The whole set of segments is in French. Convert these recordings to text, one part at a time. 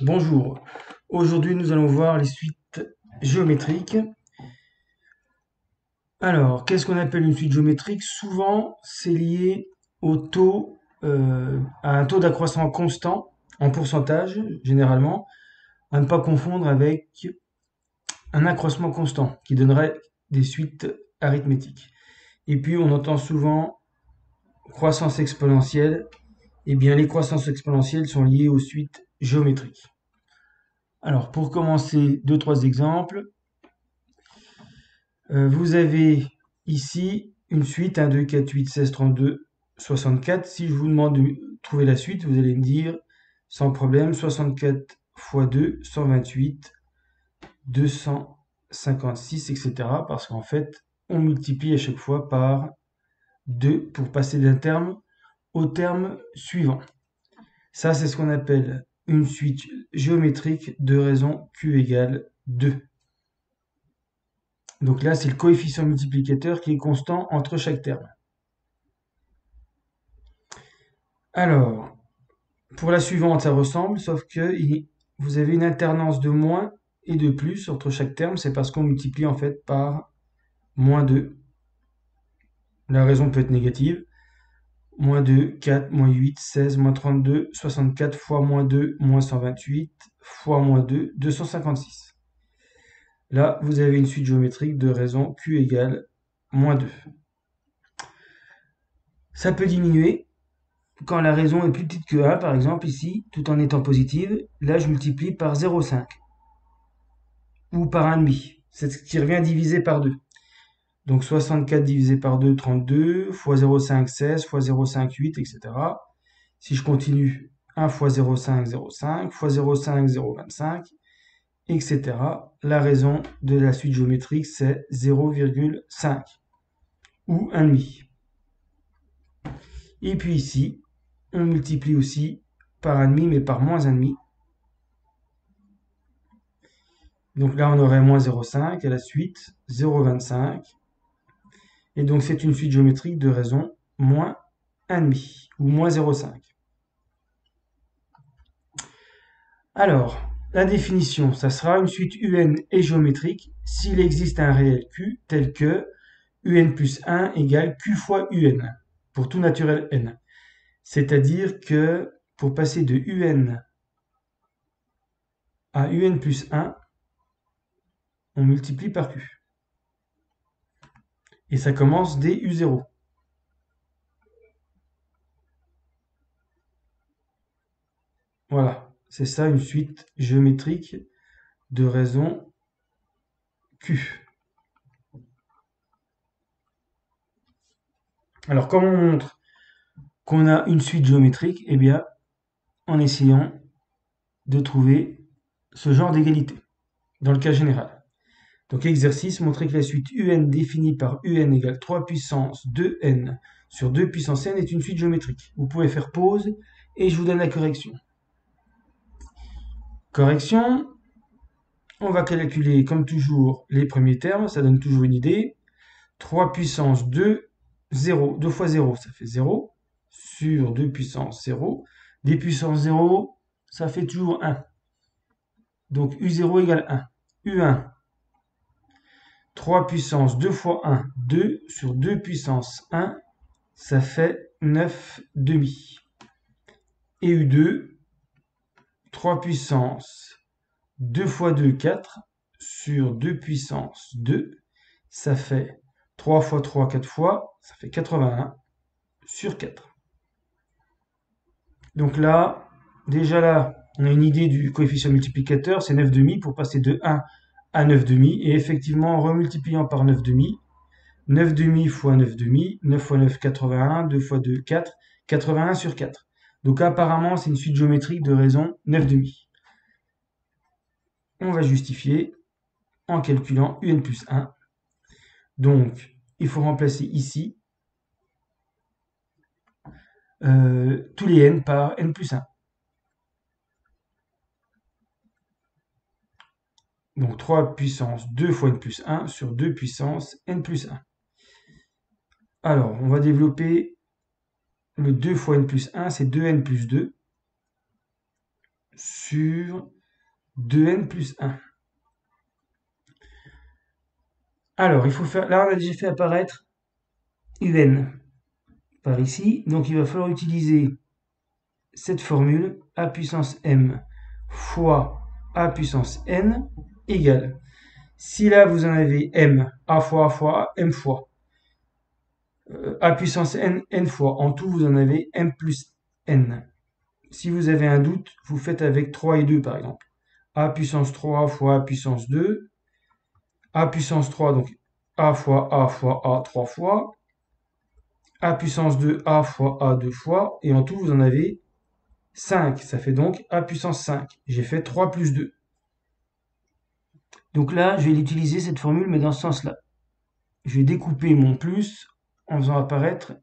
Bonjour, aujourd'hui nous allons voir les suites géométriques. Alors, qu'est-ce qu'on appelle une suite géométrique? Souvent, c'est lié au taux, à un taux d'accroissement constant en pourcentage, généralement, à ne pas confondre avec un accroissement constant qui donnerait des suites arithmétiques. Et puis, on entend souvent croissance exponentielle. Eh bien, les croissances exponentielles sont liées aux suites géométriques. Alors, pour commencer, deux, trois exemples. Vous avez ici une suite 1, 2, 4, 8, 16, 32, 64. Si je vous demande de trouver la suite, vous allez me dire sans problème 64 fois 2, 128, 256, etc. Parce qu'en fait, on multiplie à chaque fois par 2 pour passer d'un terme au terme suivant. Ça, c'est ce qu'on appelle une suite géométrique de raison Q égale 2. Donc là, c'est le coefficient multiplicateur qui est constant entre chaque terme. Alors, pour la suivante, ça ressemble, sauf que vous avez une alternance de moins et de plus entre chaque terme. C'est parce qu'on multiplie en fait par moins 2. La raison peut être négative. Moins 2, 4, moins 8, 16, moins 32, 64 fois moins 2, moins 128, fois moins 2, 256. Là, vous avez une suite géométrique de raison Q égale moins 2. Ça peut diminuer quand la raison est plus petite que 1, par exemple ici, tout en étant positive. Là, je multiplie par 0,5 ou par 1,5. C'est ce qui revient à diviser par 2. Donc 64 divisé par 2, 32, fois 0,5, 16, fois 0,5, 8, etc. Si je continue, 1 fois 0,5, 0,5, fois 0,5, 0,25, etc. La raison de la suite géométrique, c'est 0,5 ou 1,5. Et puis ici, on multiplie aussi par 1,5, mais par moins 1,5. Donc là, on aurait moins 0,5 à la suite, 0,25. Et donc, c'est une suite géométrique de raison moins 1,5 ou moins 0,5. Alors, la définition, ça sera une suite UN est géométrique s'il existe un réel Q tel que UN plus 1 égale Q fois UN pour tout naturel N. C'est-à-dire que pour passer de UN à UN plus 1, on multiplie par Q. Et ça commence dès U0. Voilà, c'est ça une suite géométrique de raison Q. Alors, comment on montre qu'on a une suite géométrique? Eh bien, en essayant de trouver ce genre d'égalité, dans le cas général. Donc, exercice, montrer que la suite UN définie par UN égale 3 puissance 2n sur 2 puissance n est une suite géométrique. Vous pouvez faire pause et je vous donne la correction. Correction, on va calculer comme toujours les premiers termes, ça donne toujours une idée. 3 puissance 2, 0, 2 fois 0, ça fait 0, sur 2 puissance 0. Des puissances 0, ça fait toujours 1. Donc U0 égale 1. U1, 3 puissance 2 fois 1, 2, sur 2 puissance 1, ça fait 9 demi. Et U2, 3 puissance 2 fois 2, 4, sur 2 puissance 2, ça fait 3 fois 3, 4 fois, ça fait 81 sur 4. Donc là, déjà là, on a une idée du coefficient multiplicateur, c'est 9 demi pour passer de 1 à 9 demi. Et effectivement, en remultipliant par 9 demi, 9 demi fois 9 demi, 9 fois 9, 81, 2 fois 2, 4, 81 sur 4. Donc apparemment, c'est une suite géométrique de raison 9 demi. On va justifier en calculant UN plus 1. Donc, il faut remplacer ici tous les n par n plus 1. Donc 3 puissance 2 fois n plus 1 sur 2 puissance n plus 1. Alors, on va développer le 2 fois n plus 1, c'est 2n plus 2 sur 2n plus 1. Alors, il faut faire. Là, on a déjà fait apparaître un par ici. Donc, il va falloir utiliser cette formule a puissance m fois a puissance n égale. Si là, vous en avez m, a fois a fois a, m fois. A puissance n, n fois. En tout, vous en avez m plus n. Si vous avez un doute, vous faites avec 3 et 2, par exemple. A puissance 3 fois A puissance 2. A puissance 3, donc A fois A fois A 3 fois. A puissance 2, A fois A 2 fois. Et en tout, vous en avez 5. Ça fait donc A puissance 5. J'ai fait 3 plus 2. Donc là, je vais l'utiliser, cette formule, mais dans ce sens-là. Je vais découper mon plus en faisant apparaître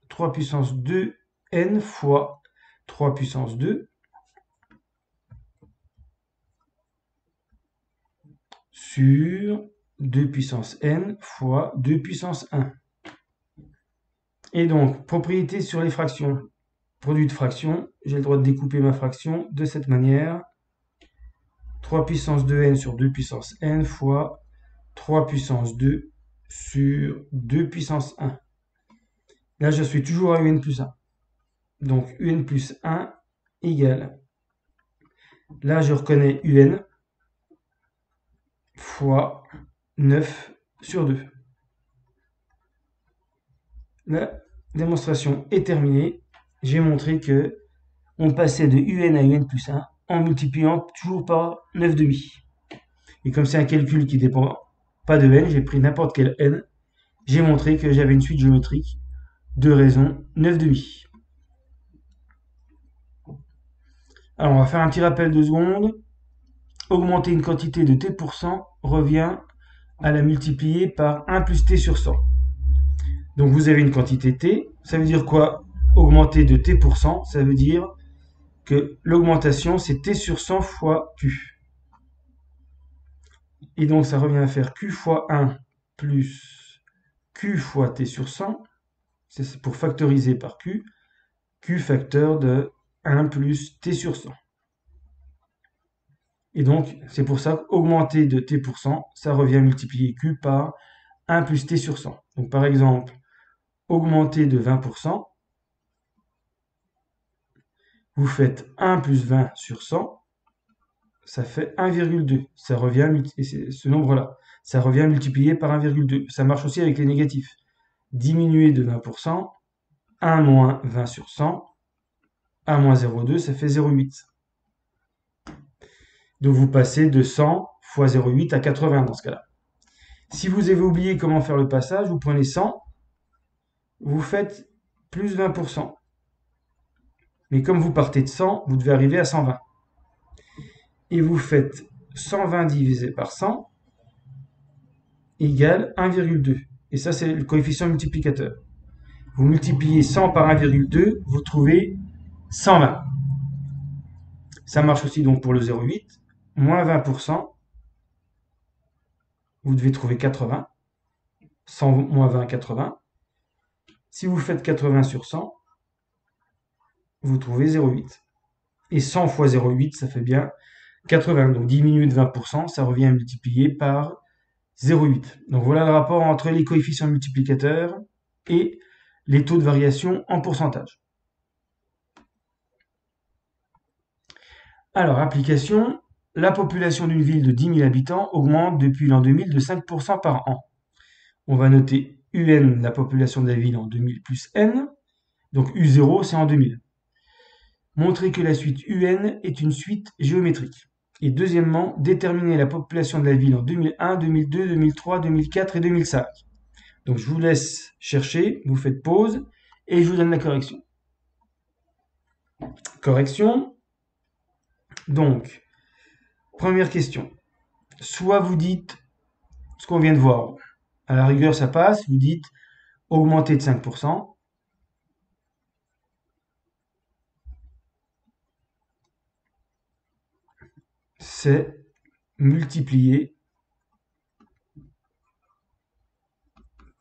3 puissance 2 n fois 3 puissance 2 sur 2 puissance n fois 2 puissance 1. Et donc, propriété sur les fractions. Produit de fraction, j'ai le droit de découper ma fraction de cette manière. 3 puissance 2n sur 2 puissance n fois 3 puissance 2 sur 2 puissance 1. Là, je suis toujours à un plus 1. Donc, un plus 1 égale. Là, je reconnais un fois 9 sur 2. La démonstration est terminée. J'ai montré que on passait de un à un plus 1 en multipliant toujours par 9 demi. Et comme c'est un calcul qui ne dépend pas de n, j'ai pris n'importe quel n. J'ai montré que j'avais une suite géométrique de raison 9 demi. Alors on va faire un petit rappel de secondes. Augmenter une quantité de t% revient à la multiplier par 1 plus t sur 100. Donc vous avez une quantité t, ça veut dire quoi? Augmenter de t%, ça veut dire que l'augmentation c'est t sur 100 fois q. Et donc ça revient à faire q fois 1 plus q fois t sur 100, c'est pour factoriser par q, q facteur de 1 plus t sur 100. Et donc c'est pour ça qu'augmenter de t%, ça revient à multiplier q par 1 plus t sur 100. Donc par exemple, augmenter de 20%, vous faites 1 plus 20 sur 100, ça fait 1,2. Ça revient, ce nombre-là, ça revient multiplié par 1,2. Ça marche aussi avec les négatifs. Diminuer de 20%, 1 moins 20 sur 100, 1 moins 0,2, ça fait 0,8. Donc vous passez de 100 fois 0,8 à 80 dans ce cas-là. Si vous avez oublié comment faire le passage, vous prenez 100, vous faites plus 20%. Mais comme vous partez de 100, vous devez arriver à 120. Et vous faites 120 divisé par 100 égale 1,2. Et ça, c'est le coefficient multiplicateur. Vous multipliez 100 par 1,2, vous trouvez 120. Ça marche aussi donc pour le 0,8. Moins 20%, vous devez trouver 80. 100 moins 20, 80. Si vous faites 80 sur 100, vous trouvez 0,8. Et 100 fois 0,8, ça fait bien 80. Donc diminuer de 20%, ça revient à multiplier par 0,8. Donc voilà le rapport entre les coefficients multiplicateurs et les taux de variation en pourcentage. Alors, application, la population d'une ville de 10 000 habitants augmente depuis l'an 2000 de 5% par an. On va noter UN, la population de la ville en 2000 plus N. Donc U0, c'est en 2000. Montrer que la suite UN est une suite géométrique. Et deuxièmement, déterminer la population de la ville en 2001, 2002, 2003, 2004 et 2005. Donc je vous laisse chercher, vous faites pause et je vous donne la correction. Correction. Donc, première question. Soit vous dites ce qu'on vient de voir. À la rigueur, ça passe. Vous dites augmenter de 5%. C'est multiplié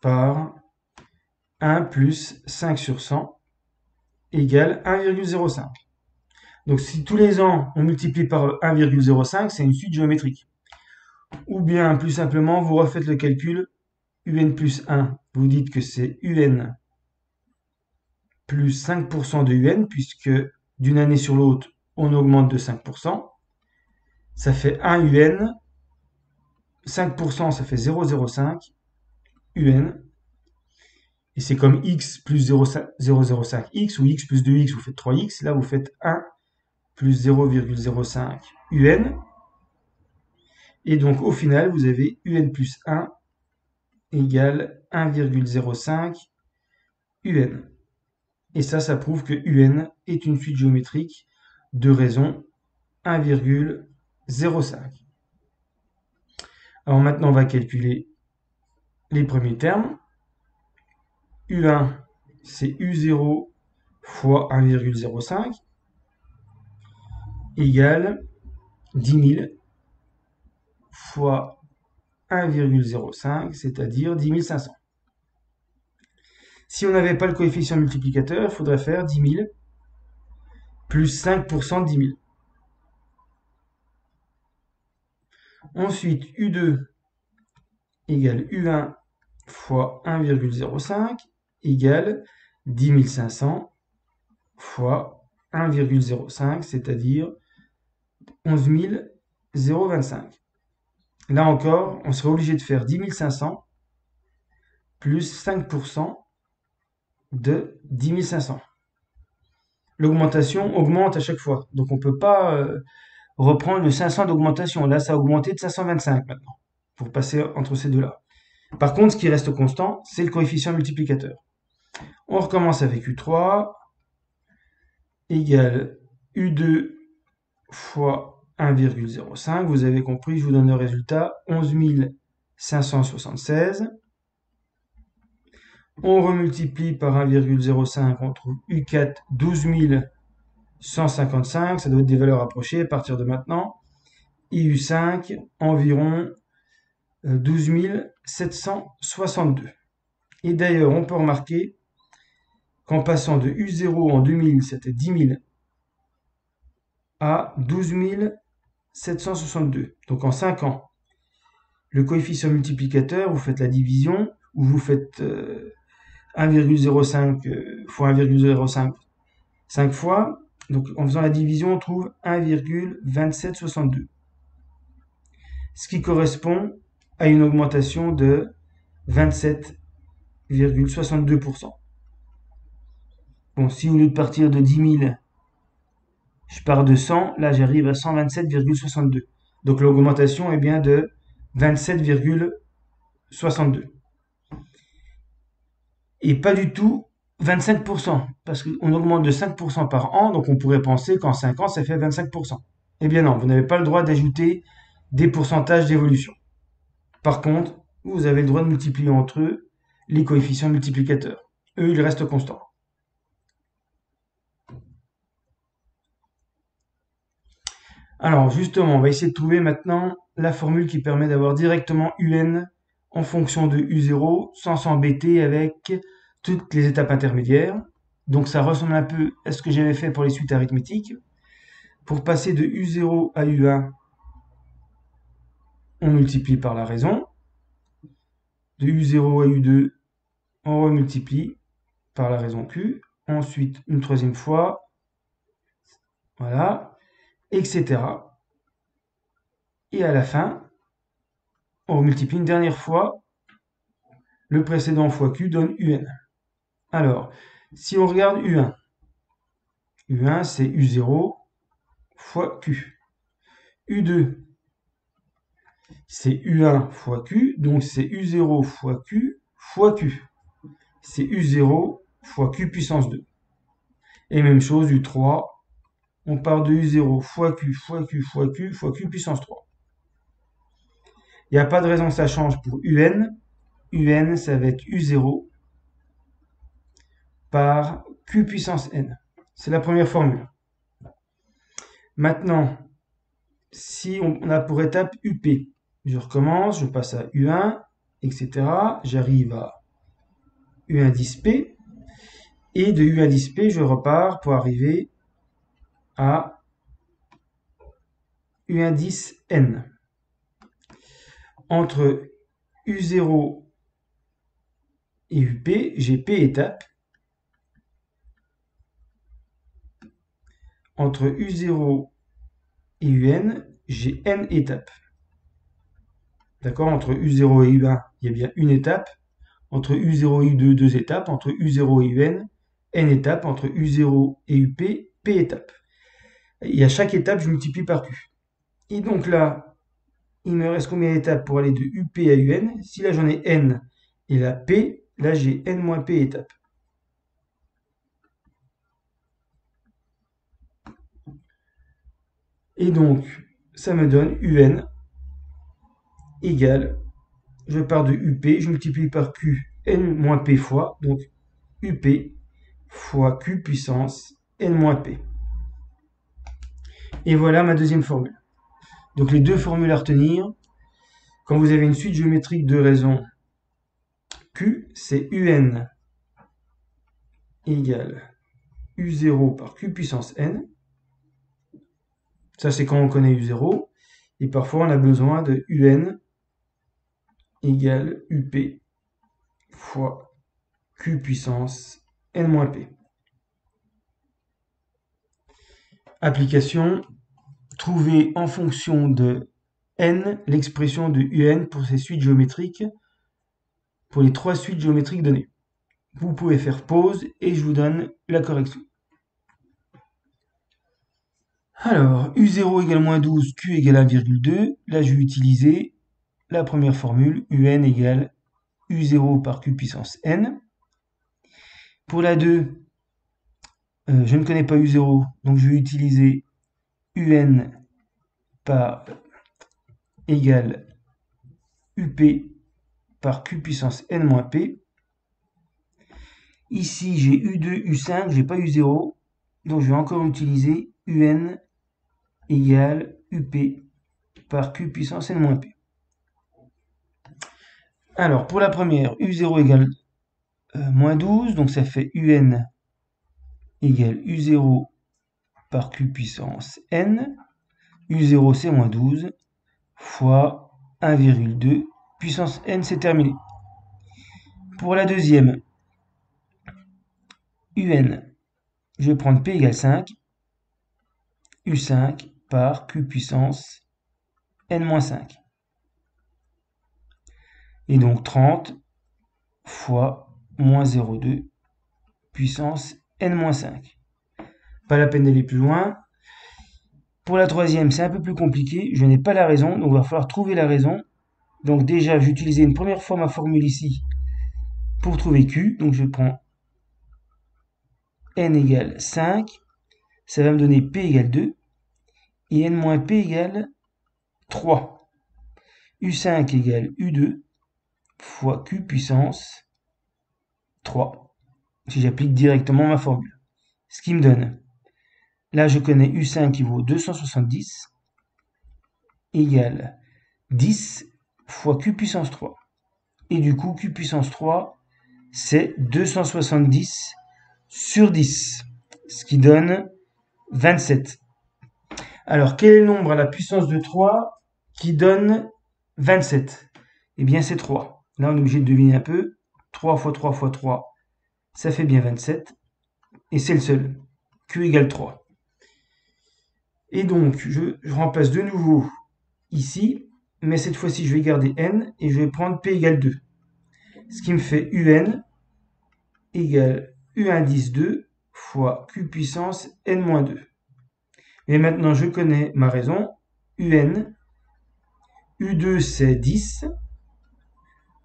par 1 plus 5 sur 100 égale 1,05. Donc si tous les ans on multiplie par 1,05, c'est une suite géométrique. Ou bien plus simplement, vous refaites le calcul un plus 1. Vous dites que c'est un plus 5% de un, puisque d'une année sur l'autre, on augmente de 5%. Ça fait 1 un. 5%, ça fait 0,05 un. Et c'est comme x plus 0,05x ou x plus 2x, vous faites 3x. Là, vous faites 1 plus 0,05 un. Et donc, au final, vous avez un plus 1 égale 1,05 un. Et ça prouve que un est une suite géométrique de raison 1,05. Alors maintenant, on va calculer les premiers termes. U1, c'est U0 fois 1,05 égale 10 000 fois 1,05, c'est-à-dire 10 500. Si on n'avait pas le coefficient multiplicateur, il faudrait faire 10 000 plus 5% de 10 000. Ensuite, U2 égale U1 fois 1,05 égale 10 500 fois 1,05, c'est-à-dire 11 025. Là encore, on serait obligé de faire 10 500 plus 5% de 10 500. L'augmentation augmente à chaque fois. Donc on ne peut pas reprendre le 500 d'augmentation. Là, ça a augmenté de 525 maintenant, pour passer entre ces deux-là. Par contre, ce qui reste constant, c'est le coefficient multiplicateur. On recommence avec U3 égale U2 fois 1,05. Vous avez compris, je vous donne le résultat, 11 576. On remultiplie par 1,05, on trouve U4 12 155, ça doit être des valeurs approchées à partir de maintenant. Et U5 environ 12 762. Et d'ailleurs, on peut remarquer qu'en passant de U0 en 2000, c'était 10 000, à 12 762. Donc en 5 ans, le coefficient multiplicateur, vous faites la division, ou vous faites 1,05 fois 1,05 5 fois. Donc en faisant la division, on trouve 1,2762. Ce qui correspond à une augmentation de 27,62%. Bon, si au lieu de partir de 10 000, je pars de 100, là j'arrive à 127,62. Donc l'augmentation est bien de 27,62. Et pas du tout 25%, parce qu'on augmente de 5% par an, donc on pourrait penser qu'en 5 ans, ça fait 25%. Eh bien non, vous n'avez pas le droit d'ajouter des pourcentages d'évolution. Par contre, vous avez le droit de multiplier entre eux les coefficients multiplicateurs. Eux, ils restent constants. Alors justement, on va essayer de trouver maintenant la formule qui permet d'avoir directement un en fonction de u0 sans s'embêter avec toutes les étapes intermédiaires. Donc ça ressemble un peu à ce que j'avais fait pour les suites arithmétiques. Pour passer de u0 à u1, on multiplie par la raison. De u0 à u2, on remultiplie par la raison q. Ensuite, une troisième fois, voilà, etc. Et à la fin, on remultiplie une dernière fois. Le précédent fois q donne un. Alors, si on regarde u1, u1 c'est u0 fois q. u2, c'est u1 fois q, donc c'est u0 fois q fois q. C'est u0 fois q puissance 2. Et même chose, u3, on part de u0 fois q fois q fois q fois q puissance 3. Il n'y a pas de raison que ça change pour un. Un, ça va être u0 par q puissance n. C'est la première formule. Maintenant, si on a pour étape up, je recommence, je passe à u1, etc. J'arrive à u1 10p. Et de u1 10p, je repars pour arriver à U indice n. Entre U0 et UP, j'ai P étapes. Entre U0 et UN, j'ai N étapes. D'accord? Entre U0 et U1, il y a bien une étape. Entre U0 et U2, deux étapes. Entre U0 et UN, N étapes. Entre U0 et UP, P étapes. Et à chaque étape, je multiplie par Q. Et donc là, il me reste combien d'étapes pour aller de UP à UN? Si là j'en ai N et là P, là j'ai N moins P étapes. Et donc, ça me donne UN égale, je pars de UP, je multiplie par Q N moins P fois, donc UP fois Q puissance N moins P. Et voilà ma deuxième formule. Donc les deux formules à retenir, quand vous avez une suite géométrique de raisons Q, c'est UN égale U0 par Q puissance N. Ça, c'est quand on connaît U0. Et parfois, on a besoin de UN égale UP fois Q puissance N moins P. Application, trouver en fonction de N l'expression de UN pour ces suites géométriques, pour les trois suites géométriques données. Vous pouvez faire pause et je vous donne la correction. Alors, U0 égale moins 12, Q égale 1,2. Là, je vais utiliser la première formule, UN égale U0 par Q puissance N. Pour la 2, je ne connais pas U0, donc je vais utiliser UN par égale UP par Q puissance N moins P. Ici, j'ai U2, U5, j'ai pas U0, donc je vais encore utiliser UN égale UP par Q puissance N moins P. Alors, pour la première, U0 égale moins 12, donc ça fait UN égale U0 par Q puissance N. U0 c'est moins 12 fois 1,2 puissance N, c'est terminé. Pour la deuxième, UN, je vais prendre P égale 5, U5 par Q puissance N moins 5. Et donc 30 fois moins 0,2 puissance N moins 5. Pas la peine d'aller plus loin. Pour la troisième, c'est un peu plus compliqué. Je n'ai pas la raison, donc il va falloir trouver la raison. Donc déjà, j'ai utilisé une première fois ma formule ici pour trouver Q. Donc je prends N égale 5. Ça va me donner P égale 2. Et N moins P égale 3. U5 égale U2 fois Q puissance 3. Si j'applique directement ma formule. Ce qui me donne, là je connais U5 qui vaut 270 égale 10 fois Q puissance 3. Et du coup, Q puissance 3, c'est 270 sur 10, ce qui donne 27. Alors, quel est le nombre à la puissance de 3 qui donne 27? Eh bien, c'est 3. Là, on est obligé de deviner un peu. 3 fois 3 fois 3, ça fait bien 27. Et c'est le seul. Q égale 3. Et donc, je remplace de nouveau ici, mais cette fois-ci, je vais garder N et je vais prendre P égale 2. Ce qui me fait UN égale U indice 2 fois Q puissance N-2. Et maintenant, je connais ma raison. UN, U2 c'est 10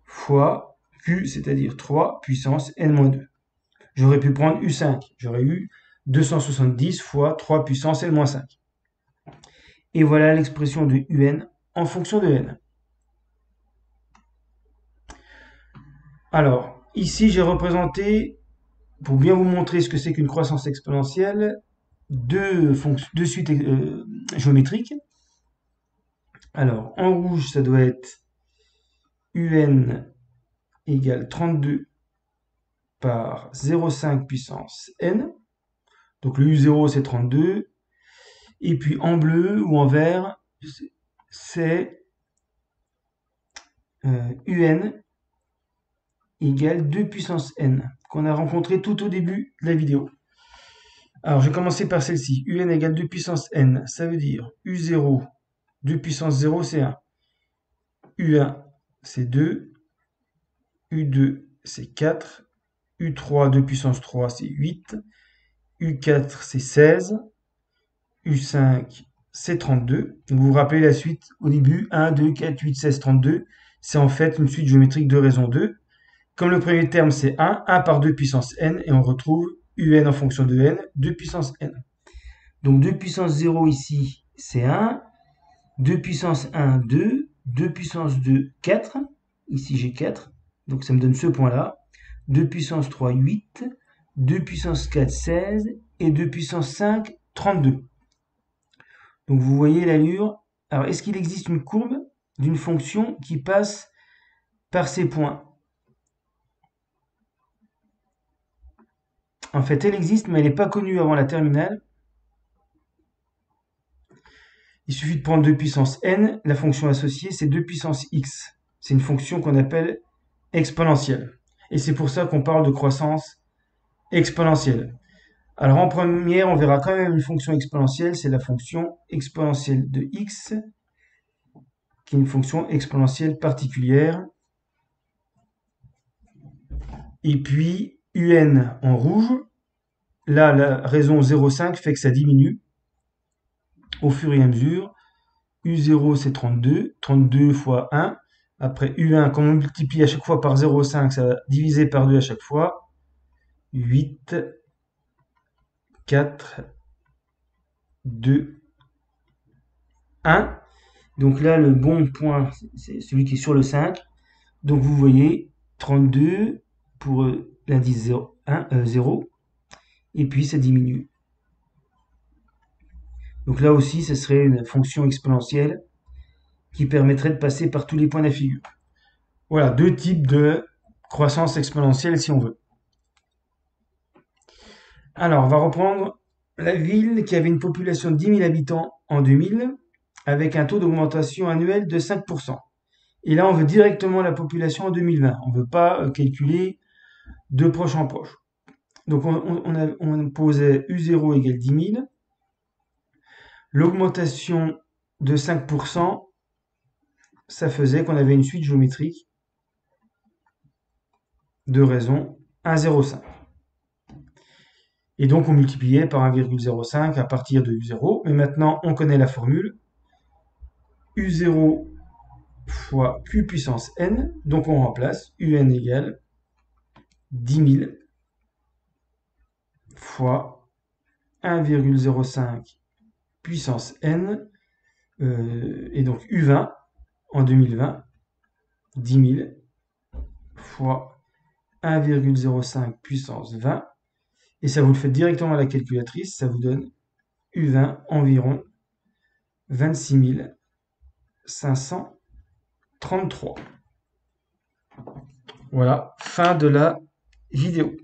fois Q, c'est-à-dire 3 puissance N-2. J'aurais pu prendre U5. J'aurais eu 270 fois 3 puissance N-5. Et voilà l'expression de UN en fonction de N. Alors, ici, j'ai représenté, pour bien vous montrer ce que c'est qu'une croissance exponentielle, deux suites géométriques. Alors, en rouge, ça doit être UN égale 32 par 0,5 puissance n. Donc le U0, c'est 32. Et puis en bleu ou en vert, c'est UN égale 2 puissance n, qu'on a rencontré tout au début de la vidéo. Alors, je vais commencer par celle-ci. UN égale 2 puissance n, ça veut dire U0, 2 puissance 0, c'est 1. U1, c'est 2. U2, c'est 4. U3, 2 puissance 3, c'est 8. U4, c'est 16. U5, c'est 32. Donc, vous vous rappelez la suite au début, 1, 2, 4, 8, 16, 32. C'est en fait une suite géométrique de raison 2. Comme le premier terme, c'est 1, 1 par 2 puissance n, et on retrouve UN en fonction de n, 2 puissance n. Donc 2 puissance 0 ici, c'est 1. 2 puissance 1, 2. 2 puissance 2, 4. Ici, j'ai 4. Donc ça me donne ce point-là. 2 puissance 3, 8. 2 puissance 4, 16. Et 2 puissance 5, 32. Donc vous voyez l'allure. Alors, est-ce qu'il existe une courbe d'une fonction qui passe par ces points? En fait, elle existe, mais elle n'est pas connue avant la terminale. Il suffit de prendre 2 puissance n. La fonction associée, c'est 2 puissance x. C'est une fonction qu'on appelle exponentielle. Et c'est pour ça qu'on parle de croissance exponentielle. Alors en première, on verra quand même une fonction exponentielle. C'est la fonction exponentielle de x, qui est une fonction exponentielle particulière. Et puis, un en rouge. Là, la raison 0,5 fait que ça diminue au fur et à mesure. U0, c'est 32. 32 fois 1. Après U1, comme on multiplie à chaque fois par 0,5, ça va diviser par 2 à chaque fois. 8, 4, 2, 1. Donc là, le bon point, c'est celui qui est sur le 5. Donc vous voyez, 32 pour l'indice 0, 0. Et puis ça diminue. Donc là aussi, ce serait une fonction exponentielle qui permettrait de passer par tous les points de la figure. Voilà, deux types de croissance exponentielle si on veut. Alors, on va reprendre la ville qui avait une population de 10 000 habitants en 2000, avec un taux d'augmentation annuel de 5%. Et là, on veut directement la population en 2020. On ne veut pas calculer de proche en proche. Donc, on posait U0 égale 10 000. L'augmentation de 5%, ça faisait qu'on avait une suite géométrique de raison 1,05. Et donc, on multipliait par 1,05 à partir de U0. Mais maintenant, on connaît la formule. U0 fois Q puissance N. Donc, on remplace UN égale 10 000 fois 1,05 puissance N. Et donc, U20 en 2020, 10 000 fois 1,05 puissance 20. Et ça vous le fait directement à la calculatrice. Ça vous donne U20 environ 26 533. Voilà, fin de la vidéo.